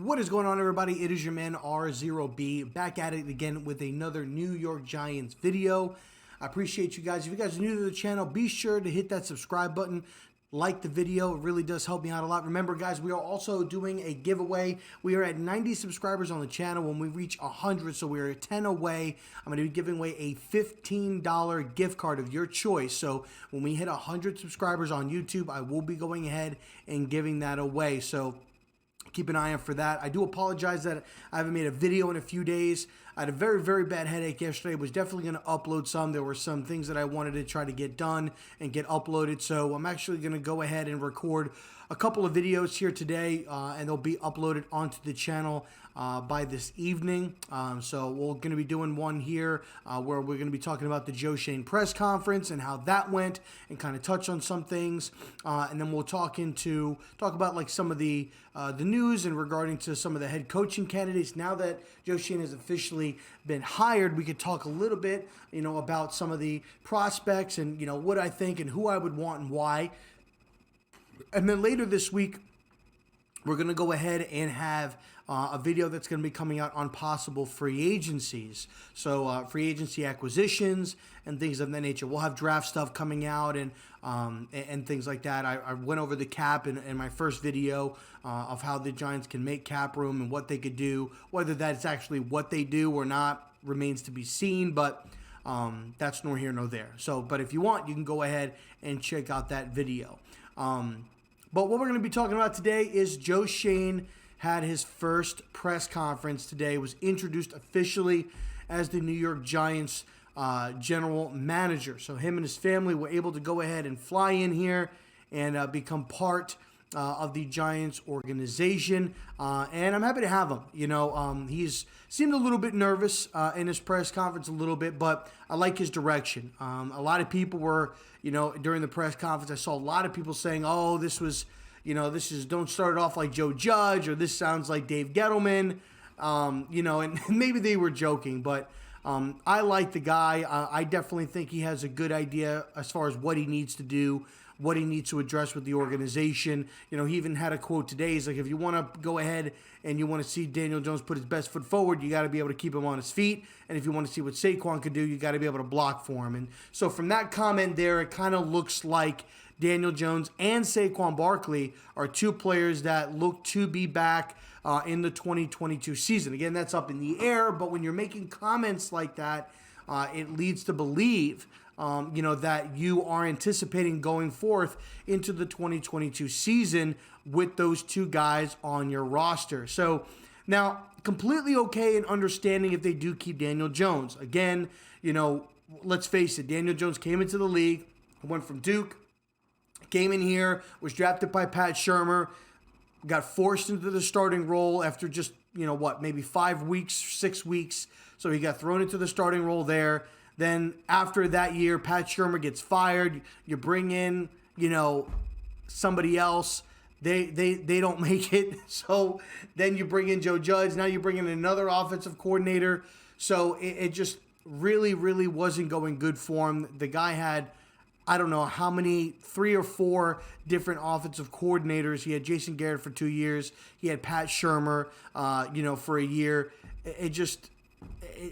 What is going on, everybody? It is your man R0B back at it again with another New York Giants video. I appreciate you guys. If you guys are new to the channel, be sure to hit that subscribe button. Like the video. It really does help me out a lot. Remember, guys, we are also doing a giveaway. We are at 90 subscribers on the channel. When we reach 100, so we're 10 away, I'm going to be giving away a $15 gift card of your choice. So when we hit 100 subscribers on YouTube, I will be going ahead and giving that away. So keep an eye out for that. I do apologize that I haven't made a video in a few days. I had a very, very bad headache yesterday. I was definitely going to upload some. There were some things that I wanted to try to get done and get uploaded. So I'm actually going to go ahead and record a couple of videos here today, and they'll be uploaded onto the channel by this evening. So we're going to be doing one here where we're going to be talking about the Joe Schoen press conference and how that went, and kind of touch on some things. And then we'll talk about like some of the news and regarding to some of the head coaching candidates. Now that Joe Schoen has officially been hired, we could talk a little bit, about some of the prospects and, what I think and who I would want and why. And then later this week, we're going to go ahead and have a video that's going to be coming out on possible free agencies. So free agency acquisitions and things of that nature. We'll have draft stuff coming out and things like that. I went over the cap in my first video of how the Giants can make cap room and what they could do. Whether that's actually what they do or not remains to be seen, but that's nor here nor there. So, but if you want, you can go ahead and check out that video. But what we're going to be talking about today is Joe Schoen had his first press conference today, was introduced officially as the New York Giants general manager. So him and his family were able to go ahead and fly in here and become part of the Giants organization. And I'm happy to have him. He's seemed a little bit nervous in his press conference a little bit, but I like his direction. A lot of people were, during the press conference, I saw a lot of people saying, oh, this don't start it off like Joe Judge, or this sounds like Dave Gettleman, and maybe they were joking, but I like the guy. I definitely think he has a good idea as far as what he needs to do, what he needs to address with the organization. He even had a quote today. He's like, if you want to go ahead and you want to see Daniel Jones put his best foot forward, you got to be able to keep him on his feet. And if you want to see what Saquon could do, you got to be able to block for him. And so from that comment there, it kind of looks like Daniel Jones and Saquon Barkley are two players that look to be back in the 2022 season. Again, that's up in the air, but when you're making comments like that, it leads to believe that you are anticipating going forth into the 2022 season with those two guys on your roster. So now, completely okay and understanding if they do keep Daniel Jones. Again, let's face it, Daniel Jones came into the league, went from Duke, came in here, was drafted by Pat Shurmur, got forced into the starting role after just, maybe 5 weeks, 6 weeks. So he got thrown into the starting role there. Then after that year, Pat Shurmur gets fired. You bring in, somebody else. They don't make it. So then you bring in Joe Judge. Now you bring in another offensive coordinator. So it just really, really wasn't going good for him. The guy had, I don't know how many, 3 or 4 different offensive coordinators. He had Jason Garrett for 2 years. He had Pat Shurmur, for a year.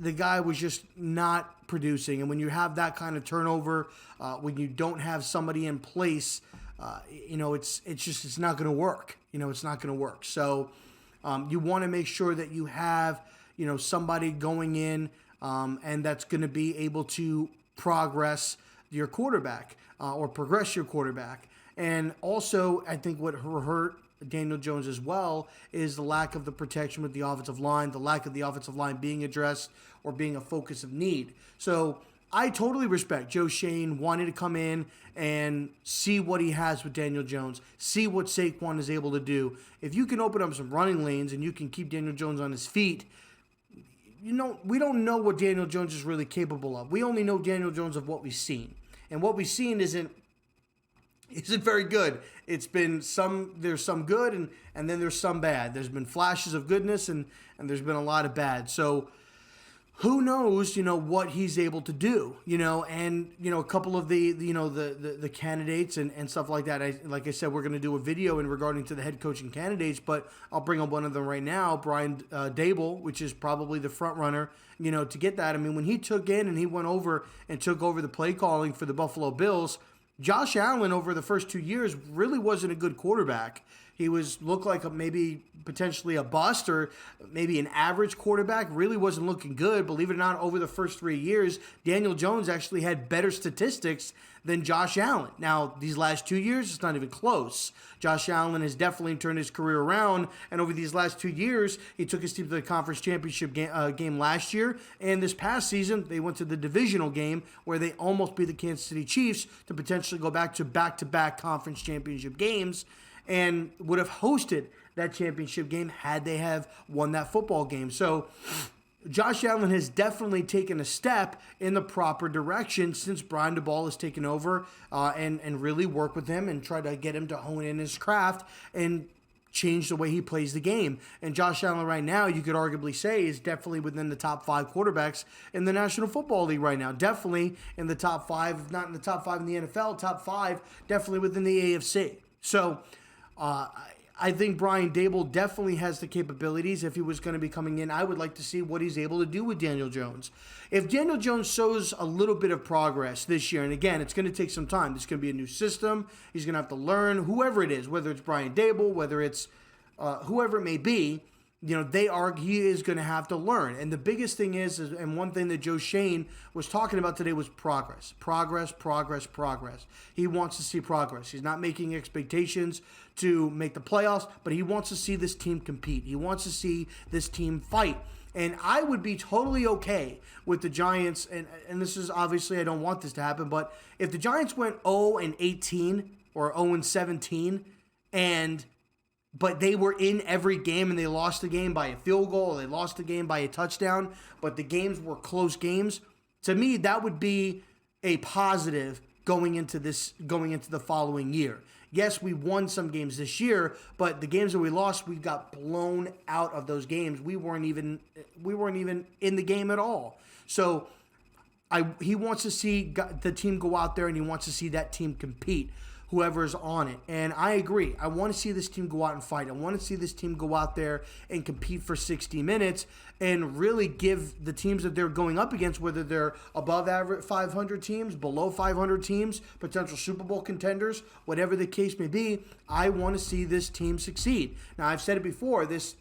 The guy was just not producing. And when you have that kind of turnover, when you don't have somebody in place, it's not going to work. It's not going to work. So you want to make sure that you have, somebody going in and that's going to be able to progress your quarterback or progress your quarterback. And also, I think what hurt Daniel Jones as well is the lack of the protection with the offensive line, the lack of the offensive line being addressed or being a focus of need. So I totally respect Joe Schoen wanting to come in and see what he has with Daniel Jones, see what Saquon is able to do. If you can open up some running lanes and you can keep Daniel Jones on his feet, we don't know what Daniel Jones is really capable of. We only know Daniel Jones of what we've seen. And what we've seen isn't very good. It's been there's some good and then there's some bad. There's been flashes of goodness and there's been a lot of bad. So who knows, what he's able to do, and, a couple of the candidates and stuff like that. Like I said, we're going to do a video in regarding to the head coaching candidates, but I'll bring up one of them right now, Brian Dable, which is probably the front runner, to get that. I mean, when he took in and he went over and took over the play calling for the Buffalo Bills, Josh Allen over the first 2 years really wasn't a good quarterback. He looked like maybe potentially a bust or maybe an average quarterback. Really wasn't looking good. Believe it or not, over the first 3 years, Daniel Jones actually had better statistics than Josh Allen. Now, these last 2 years, it's not even close. Josh Allen has definitely turned his career around, and over these last 2 years, he took his team to the conference championship game last year, and this past season, they went to the divisional game where they almost beat the Kansas City Chiefs to potentially go back to back-to-back conference championship games, and would have hosted that championship game had they have won that football game. So Josh Allen has definitely taken a step in the proper direction since Brian Daboll has taken over and really worked with him and tried to get him to hone in his craft and change the way he plays the game. And Josh Allen right now, you could arguably say, is definitely within the top 5 quarterbacks in the National Football League right now. Definitely in the top 5, if not in the top 5 in the NFL, top 5 definitely within the AFC. So I think Brian Dable definitely has the capabilities. If he was going to be coming in, I would like to see what he's able to do with Daniel Jones. If Daniel Jones shows a little bit of progress this year, and again, it's going to take some time. It's going to be a new system. He's going to have to learn, whoever it is, whether it's Brian Dable, whether it's whoever it may be, he is going to have to learn. And the biggest thing is, and one thing that Joe Schoen was talking about today was progress. Progress. He wants to see progress. He's not making expectations to make the playoffs, but he wants to see this team compete. He wants to see this team fight. And I would be totally okay with the Giants, and this is obviously, I don't want this to happen, but if the Giants went 0-18 or 0-17 but they were in every game and they lost the game by a field goal or they lost the game by a touchdown, but the games were close games, to me, that would be a positive going into the following year. Yes, we won some games this year, but the games that we lost, we got blown out of those games. We weren't even in the game at all. So he wants to see the team go out there and he wants to see that team compete, whoever's on it. And I agree. I want to see this team go out and fight. I want to see this team go out there and compete for 60 minutes and really give the teams that they're going up against, whether they're above average 500 teams, below 500 teams, potential Super Bowl contenders, whatever the case may be, I want to see this team succeed. Now, I've said it before, this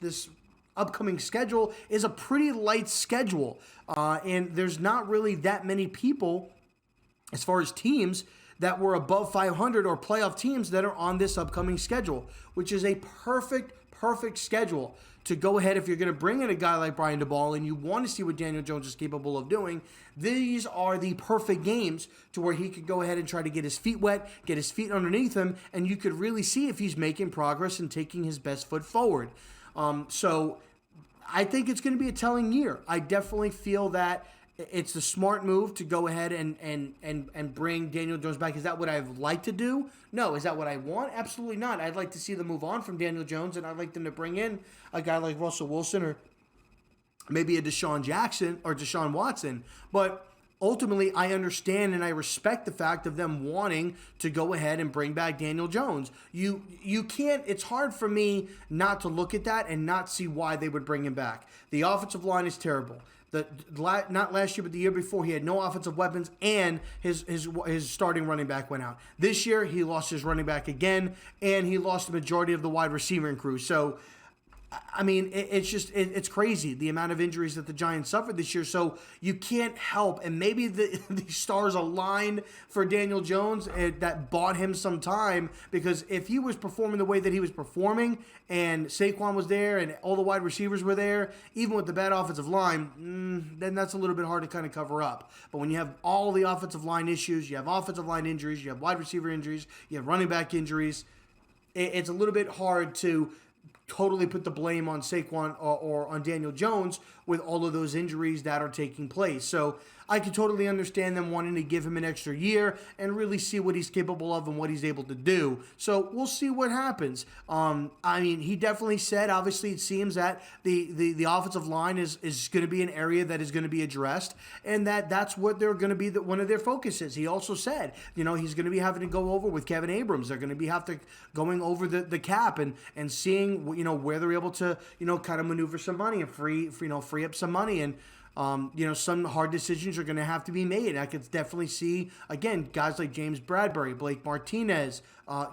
upcoming schedule is a pretty light schedule, and there's not really that many people as far as teams that were above 500 or playoff teams that are on this upcoming schedule, which is a perfect schedule to go ahead. If you're going to bring in a guy like Brian Daboll and you want to see what Daniel Jones is capable of doing, these are the perfect games to where he could go ahead and try to get his feet wet, get his feet underneath him, and you could really see if he's making progress and taking his best foot forward. So I think it's going to be a telling year. I definitely feel that it's the smart move to go ahead and bring Daniel Jones back. Is that what I'd like to do? No. Is that what I want? Absolutely not. I'd like to see them move on from Daniel Jones, and I'd like them to bring in a guy like Russell Wilson or maybe a Deshaun Watson. But ultimately, I understand and I respect the fact of them wanting to go ahead and bring back Daniel Jones. You can't, it's hard for me not to look at that and not see why they would bring him back. The offensive line is terrible. Not last year, but the year before, he had no offensive weapons, and his starting running back went out. This year, he lost his running back again, and he lost the majority of the wide receiving crew. So, I mean, it's crazy the amount of injuries that the Giants suffered this year. So you can't help, and maybe the stars aligned for Daniel Jones that bought him some time, because if he was performing the way that he was performing, and Saquon was there, and all the wide receivers were there, even with the bad offensive line, then that's a little bit hard to kind of cover up. But when you have all the offensive line issues, you have offensive line injuries, you have wide receiver injuries, you have running back injuries, it's a little bit hard to totally put the blame on Saquon or on Daniel Jones with all of those injuries that are taking place. So I can totally understand them wanting to give him an extra year and really see what he's capable of and what he's able to do. So we'll see what happens. I mean, he definitely said, obviously, it seems that the offensive line is going to be an area that is going to be addressed, and that's what they're going to be one of their focuses. He also said, you know, he's going to be having to go over with Kevin Abrams. They're going to be going over the cap and seeing, you know, where they're able to, you know, kind of maneuver some money and free up some money. And you know, some hard decisions are going to have to be made. I could definitely see, again, guys like James Bradbury, Blake Martinez,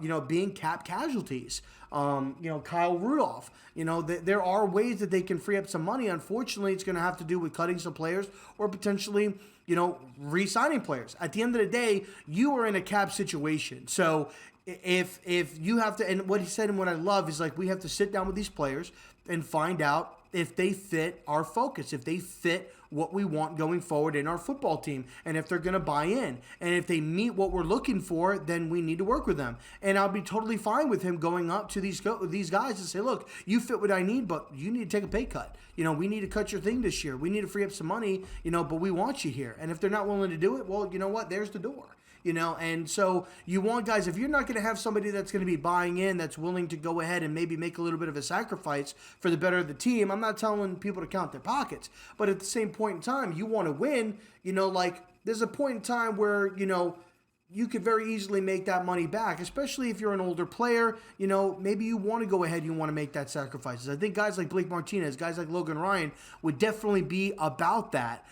you know, being cap casualties. You know, Kyle Rudolph. You know, there are ways that they can free up some money. Unfortunately, it's going to have to do with cutting some players or potentially, you know, re-signing players. At the end of the day, you are in a cap situation. So if you have to, and what he said and what I love is, like, we have to sit down with these players and find out if they fit our focus, if they fit what we want going forward in our football team, and if they're going to buy in. And if they meet what we're looking for, then we need to work with them. And I'll be totally fine with him going up to these guys and say, look, you fit what I need, but you need to take a pay cut. You know, we need to cut your thing this year. We need to free up some money, you know, but we want you here. And if they're not willing to do it, well, you know what? There's the door. You know, and so you want guys, if you're not going to have somebody that's going to be buying in, that's willing to go ahead and maybe make a little bit of a sacrifice for the better of the team, I'm not telling people to count their pockets, but at the same point in time, you want to win. You know, like, there's a point in time where, you know, you could very easily make that money back, especially if you're an older player. You know, maybe you want to go ahead and you want to make that sacrifice. I think guys like Blake Martinez, guys like Logan Ryan would definitely be about that.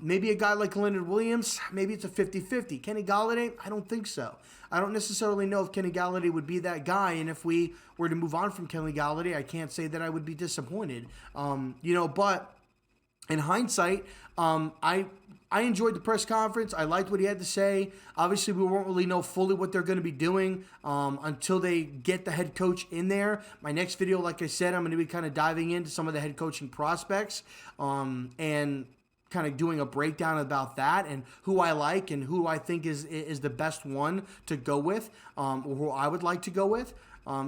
Maybe a guy like Leonard Williams, maybe it's a 50-50. Kenny Golladay, I don't think so. I don't necessarily know if Kenny Golladay would be that guy, and if we were to move on from Kenny Golladay, I can't say that I would be disappointed. You know, but in hindsight, I enjoyed the press conference. I liked what he had to say. Obviously, we won't really know fully what they're going to be doing until they get the head coach in there. My next video, like I said, I'm going to be kind of diving into some of the head coaching prospects and kind of doing a breakdown about that and who I like and who I think is the best one to go with, or who I would like to go with.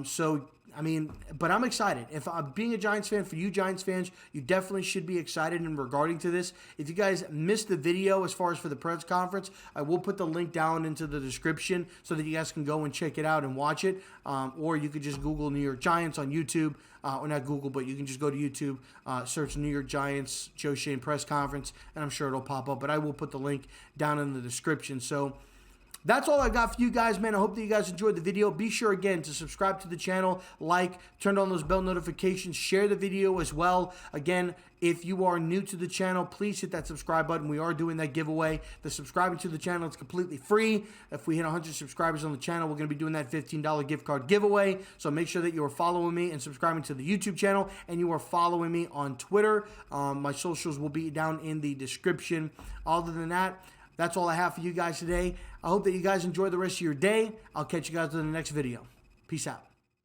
So I mean, but I'm excited. If I'm being a Giants fan, for you Giants fans, you definitely should be excited in regarding to this. If you guys missed the video as far as for the press conference, I will put the link down into the description so that you guys can go and check it out and watch it. Or you could just Google New York Giants on YouTube. Or not Google, but you can just go to YouTube, search New York Giants Joe Schoen press conference, and I'm sure it'll pop up. But I will put the link down in the description. So that's all I got for you guys, man. I hope that you guys enjoyed the video. Be sure, again, to subscribe to the channel, like, turn on those bell notifications, share the video as well. Again, if you are new to the channel, please hit that subscribe button. We are doing that giveaway. The subscribing to the channel is completely free. If we hit 100 subscribers on the channel, we're going to be doing that $15 gift card giveaway. So make sure that you are following me and subscribing to the YouTube channel, and you are following me on Twitter. My socials will be down in the description. Other than that, that's all I have for you guys today. I hope that you guys enjoy the rest of your day. I'll catch you guys in the next video. Peace out.